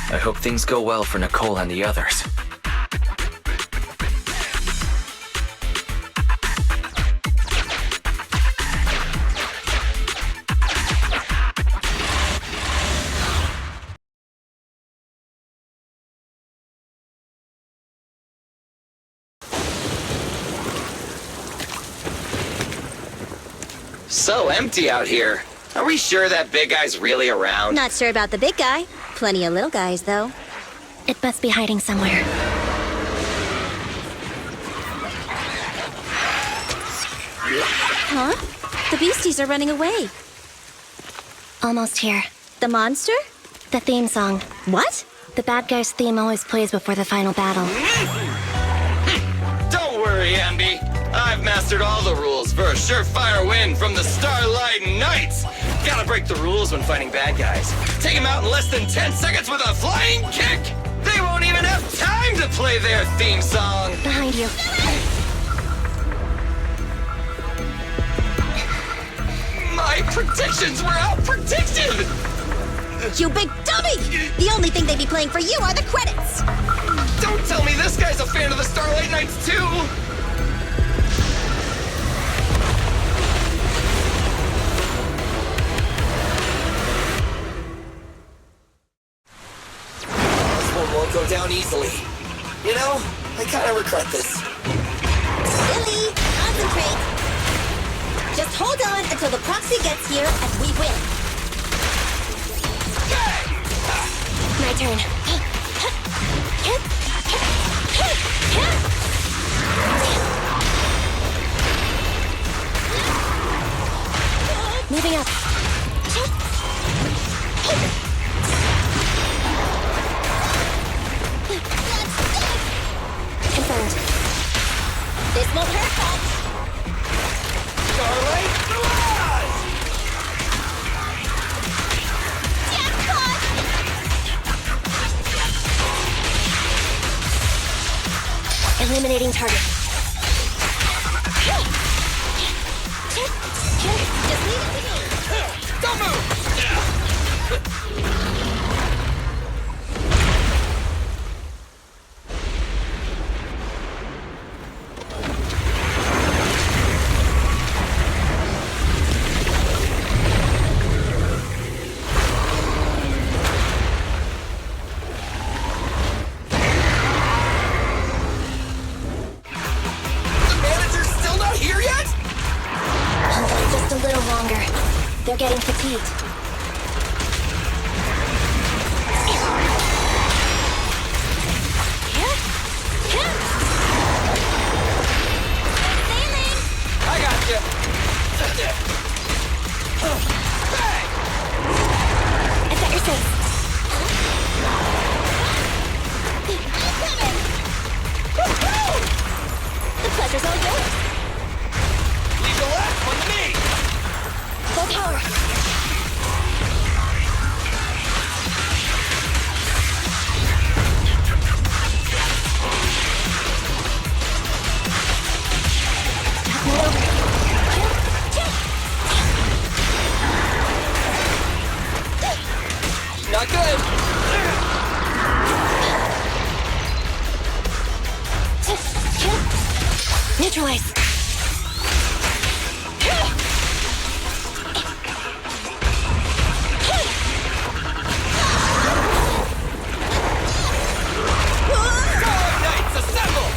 I hope things go well for Nicole and the others. So empty out here. Are we sure that big guy's really around? Not sure about the big guy. Plenty of little guys, though. It must be hiding somewhere. Huh? The beasties are running away. Almost here. The monster? The theme song. What? The bad guy's theme always plays before the final battle. Don't worry, Anby. I've mastered all the rules for a surefire win from the Starlight Knights. Gotta break the rules when fighting bad guys. Take them out in less than 10 seconds with a flying kick. They won't even have time to play their theme song. Behind you. My predictions were out-predicted. You big dummy! The only thing they'd be playing for you are the credits! Don't tell me this guy's a fan of the Starlight Knights too. Won't go down easily. You know, I kind of regret this. Billy, concentrate! Just hold on until the proxy gets here and we win. My turn. Moving up. Confirmed. This won't hurt much. Starlight Blast! Eliminating target. Just leave it to me. Don't move! The manager's still not here yet? Hold on just a little longer. They're getting fatigued. I got you. Bang! I've got your face. The pleasure's all yours. Leave the last one to me. Full power. Talk me over. Not good. Neutralize. Starlight Knights, assemble!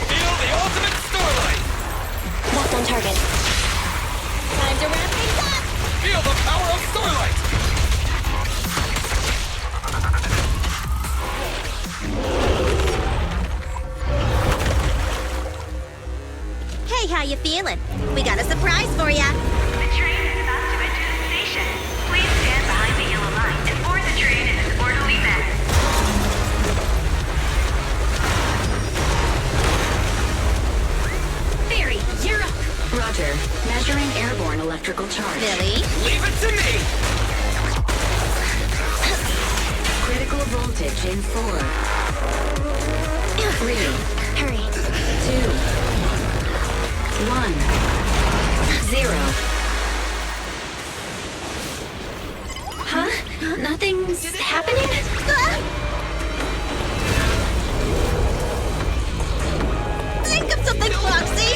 Feel the ultimate Starlight! Locked on target. Time to wrap things up. Feel the power of Starlight! Hey, how you feeling? We got a surprise for ya. The train is about to enter the station. Please stand behind the yellow line and board the train in an orderly manner. Theory, you're up. Roger. Measuring airborne electrical charge. Billy? Leave it to me! Critical voltage in 4, 3, Hurry. 2, 1, 0. Huh? Nothing's happening? Think of something, Foxy!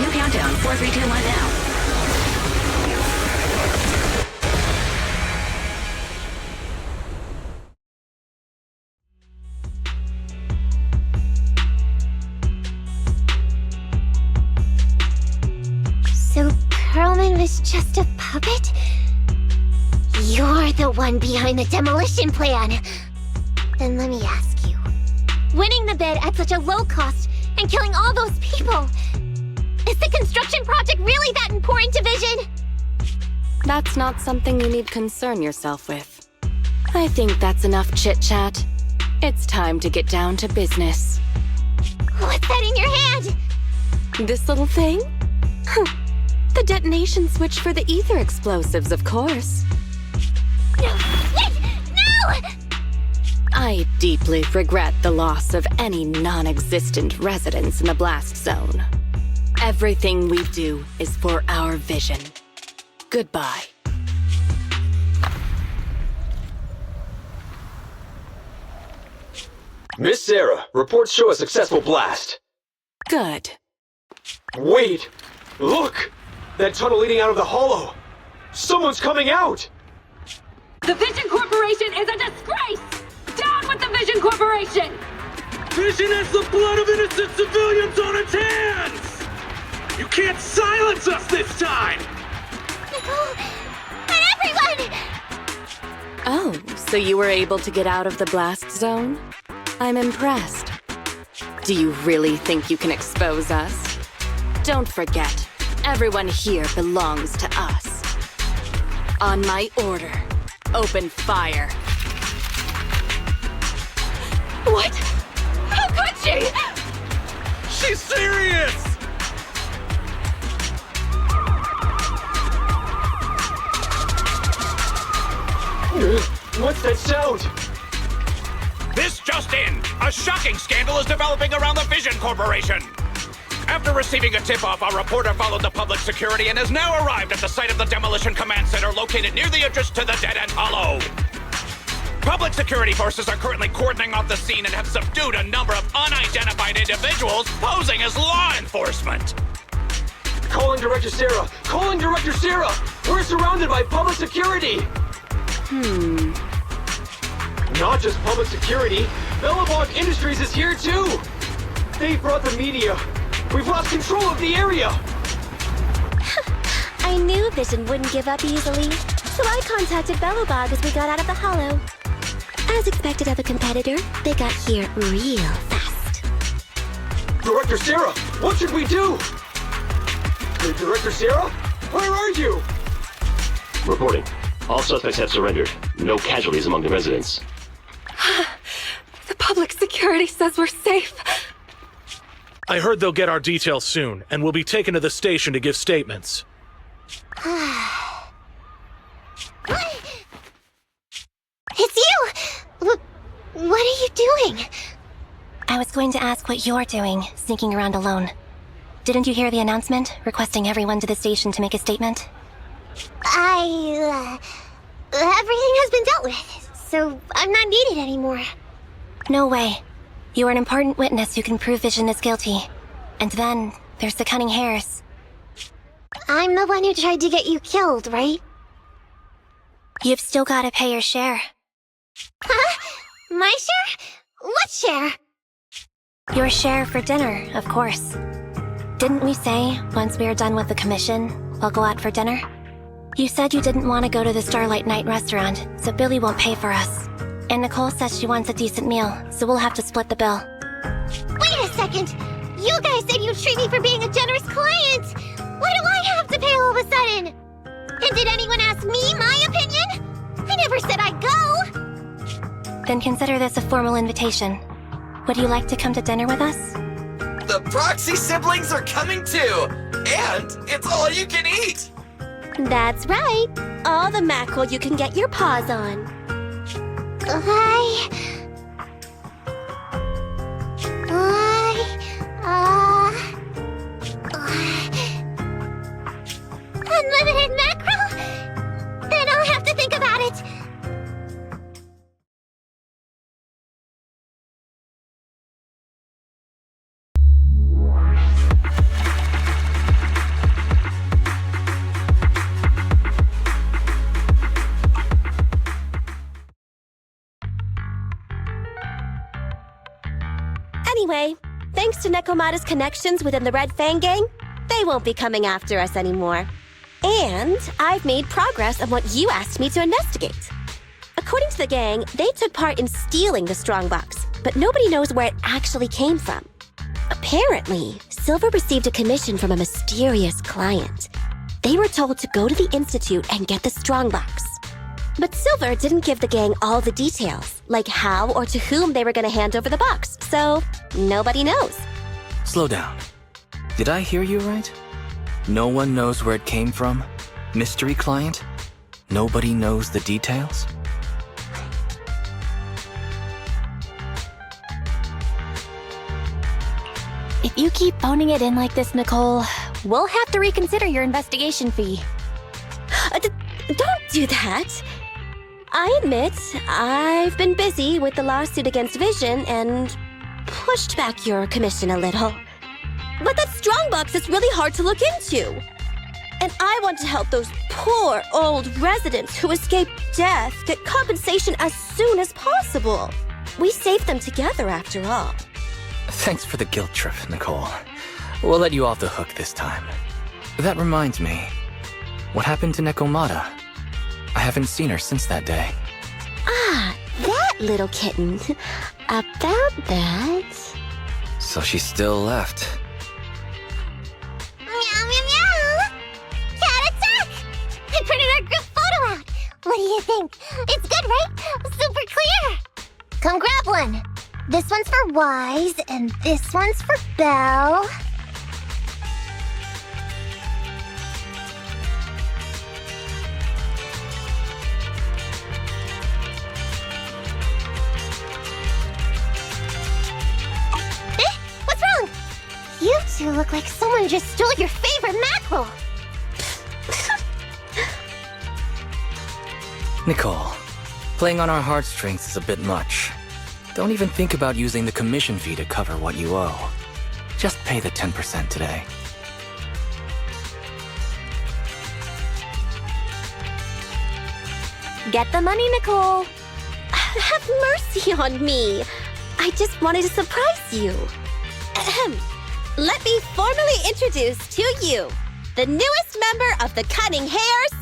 New countdown. 4, 3, 2, 1 now. So Perlman was just a puppet? You're the one behind the demolition plan. Then let me ask you. Winning the bid at such a low cost and killing all those people. Is the construction project really that important to Vision? That's not something you need concern yourself with. I think that's enough chit-chat. It's time to get down to business. What's that in your hand? This little thing? The detonation switch for the ether explosives, of course. No! Wait! No! I deeply regret the loss of any non-existent residents in the blast zone. Everything we do is for our vision. Goodbye. Miss Sarah, reports show a successful blast. Good. Wait! Look! That tunnel leading out of the hollow! Someone's coming out! The Vision Corporation is a disgrace! Down with the Vision Corporation! Vision has the blood of innocent civilians on its hands! You can't silence us this time! Nicole, and everyone! Oh, so you were able to get out of the blast zone? I'm impressed. Do you really think you can expose us? Don't forget, everyone here belongs to us. On my order, open fire. What? How could she? She's serious! What's that sound? This just in! A shocking scandal is developing around the Vision Corporation! After receiving a tip-off, our reporter followed the public security and has now arrived at the site of the Demolition Command Center located near the entrance to the Dead-End Hollow. Public security forces are currently cordoning off the scene and have subdued a number of unidentified individuals posing as law enforcement. Calling Director Sarah! Calling Director Sarah! We're surrounded by public security! Not just public security, Bellabog Industries is here too! They brought the media. We've lost control of the area! I knew Vision wouldn't give up easily, so I contacted Bellabog as we got out of the hollow. As expected of a competitor, they got here real fast. Director Sarah, what should we do? Director Sarah? Where are you? Reporting. All suspects have surrendered. No casualties among the residents. The public security says we're safe. I heard they'll get our details soon, and we'll be taken to the station to give statements. It's you! What are you doing? I was going to ask what you're doing, sneaking around alone. Didn't you hear the announcement, requesting everyone to the station to make a statement? Everything has been dealt with, so I'm not needed anymore. No way. You are an important witness who can prove Vision is guilty. And then, there's the cunning hares. I'm the one who tried to get you killed, right? You've still gotta pay your share. Huh? My share? What share? Your share for dinner, of course. Didn't we say, once we are done with the commission, we'll go out for dinner? You said you didn't want to go to the Starlight Night restaurant, so Billy won't pay for us. And Nicole says she wants a decent meal, so we'll have to split the bill. Wait a second! You guys said you'd treat me for being a generous client! Why do I have to pay all of a sudden? And did anyone ask me my opinion? I never said I'd go! Then consider this a formal invitation. Would you like to come to dinner with us? The Proxy siblings are coming too! And it's all you can eat! That's right. All the mackerel you can get your paws on. Unlimited mackerel? Then I'll have to think about it. Anyway, thanks to Nekomata's connections within the Red Fang gang, they won't be coming after us anymore. And I've made progress on what you asked me to investigate. According to the gang, they took part in stealing the strongbox, but nobody knows where it actually came from. Apparently, Silver received a commission from a mysterious client. They were told to go to the Institute and get the strongbox. But Silver didn't give the gang all the details, like how or to whom they were going to hand over the box, so nobody knows. Slow down. Did I hear you right? No one knows where it came from? Mystery client? Nobody knows the details? If you keep phoning it in like this, Nicole, we'll have to reconsider your investigation fee. Don't do that. I admit, I've been busy with the lawsuit against Vision and pushed back your commission a little. But that strongbox is really hard to look into. And I want to help those poor old residents who escaped death get compensation as soon as possible. We saved them together after all. Thanks for the guilt trip, Nicole. We'll let you off the hook this time. That reminds me. What happened to Nekomata? I haven't seen her since that day. Ah, that little kitten. About that... So she still left. Meow, meow, meow! Cat attack! I printed our group photo out. What do you think? It's good, right? Super clear. Come grab one. This one's for Wise, and this one's for Belle. What's wrong? You two look like someone just stole your favorite mackerel. Nicole, playing on our heartstrings is a bit much. Don't even think about using the commission fee to cover what you owe. Just pay the 10% today. Get the money, Nicole. Have mercy on me. I just wanted to surprise you. Ahem. Let me formally introduce to you the newest member of the Cunning Hares.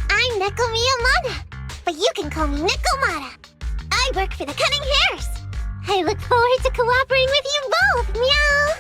I'm Neko Miyamada, but you can call me Nekomata. I work for the Cunning Hares. I look forward to cooperating with you both, meow!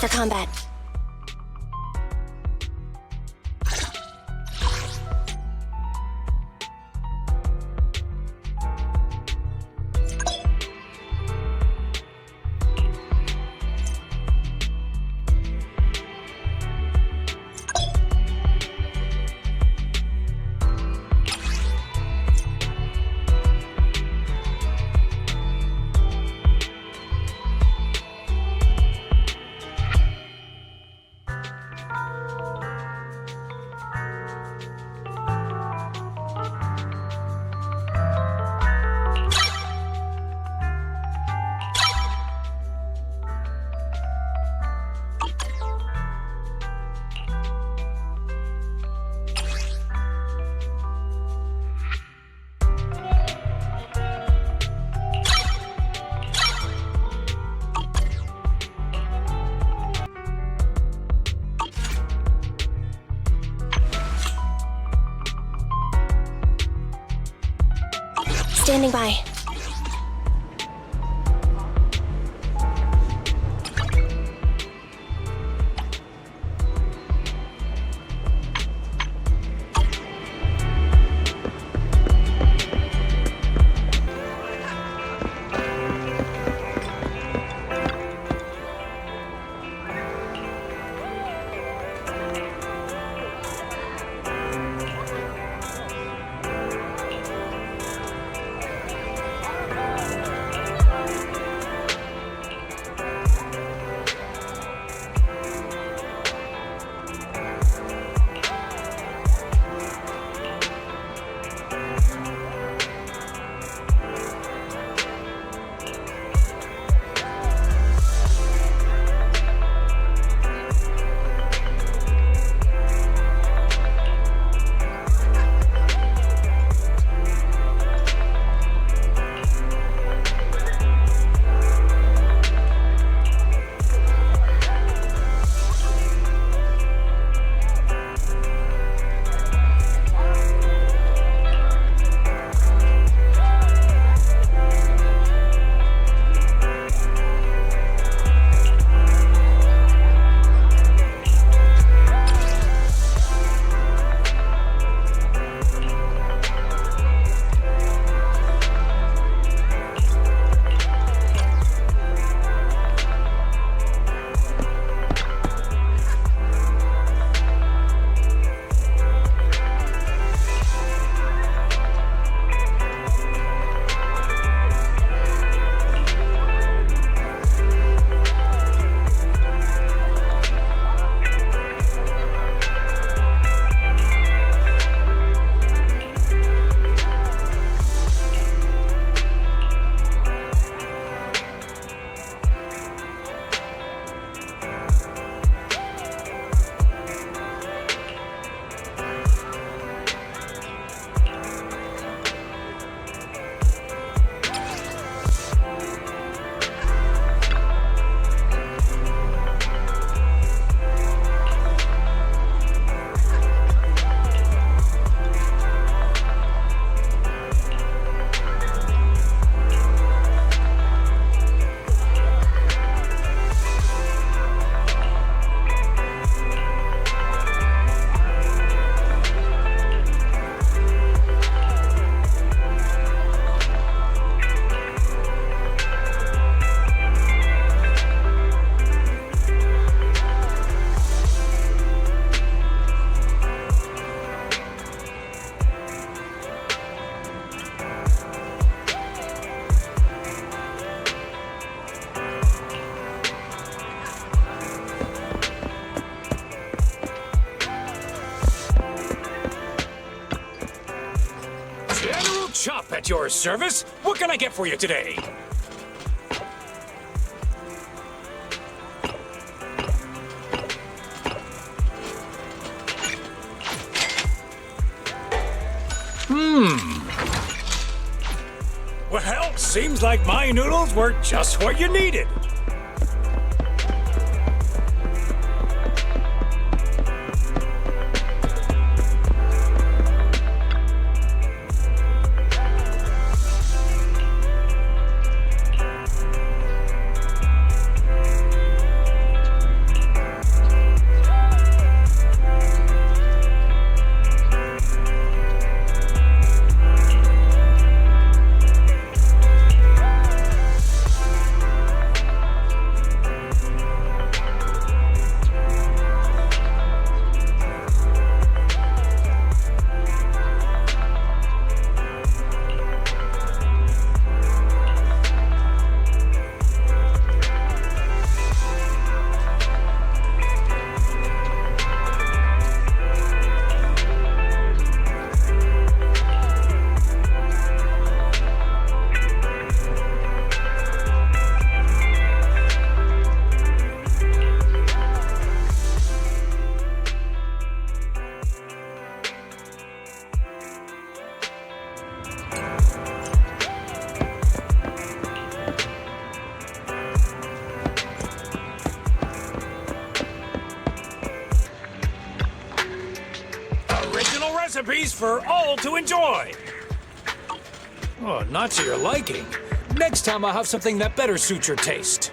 for combat. Standing by. Chop at your service. What can I get for you today? Well, seems like my noodles were just what you needed. recipes for all to enjoy. Oh, not to your liking. Next time I'll have something that better suits your taste.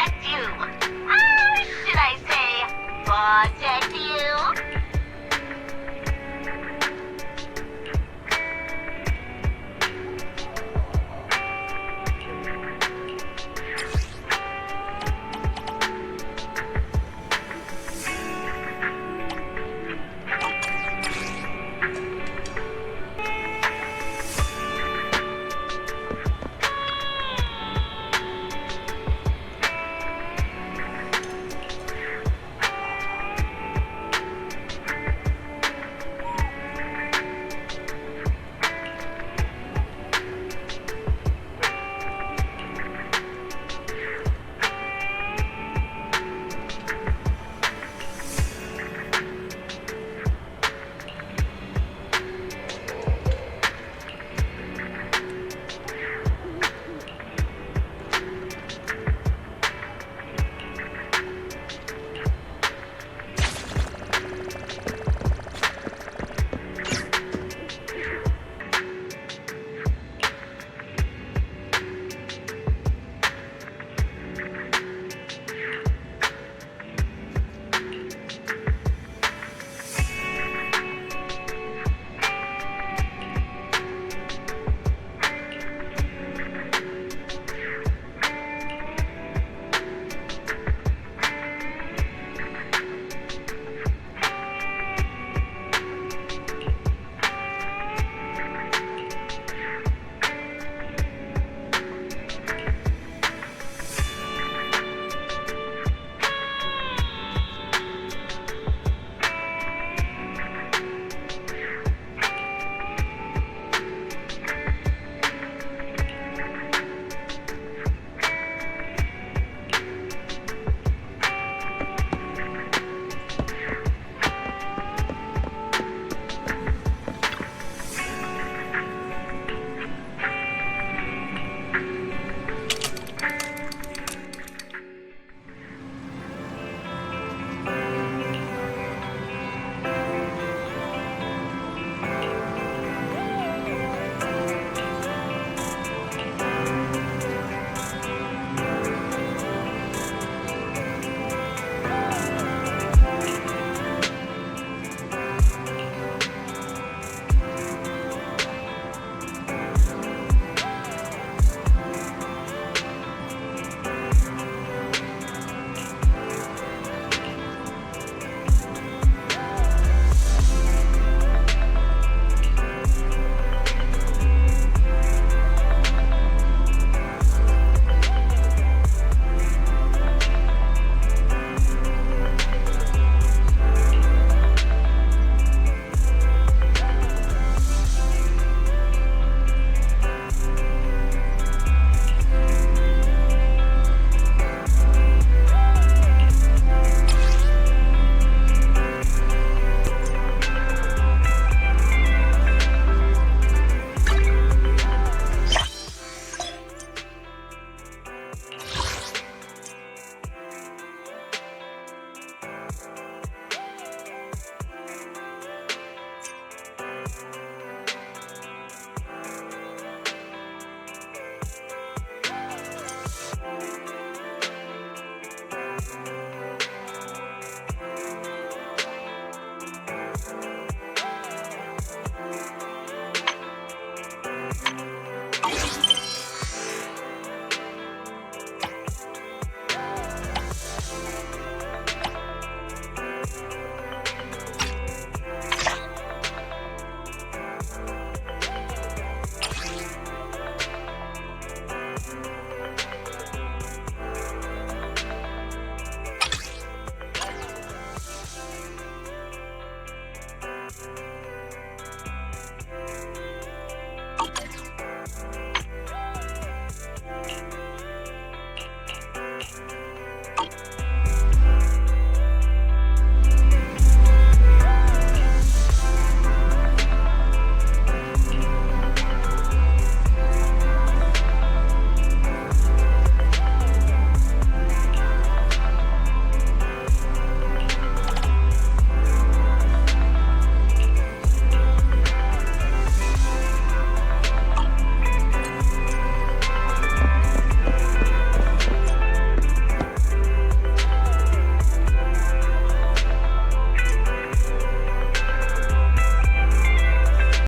protect you. Or should I say, protect you?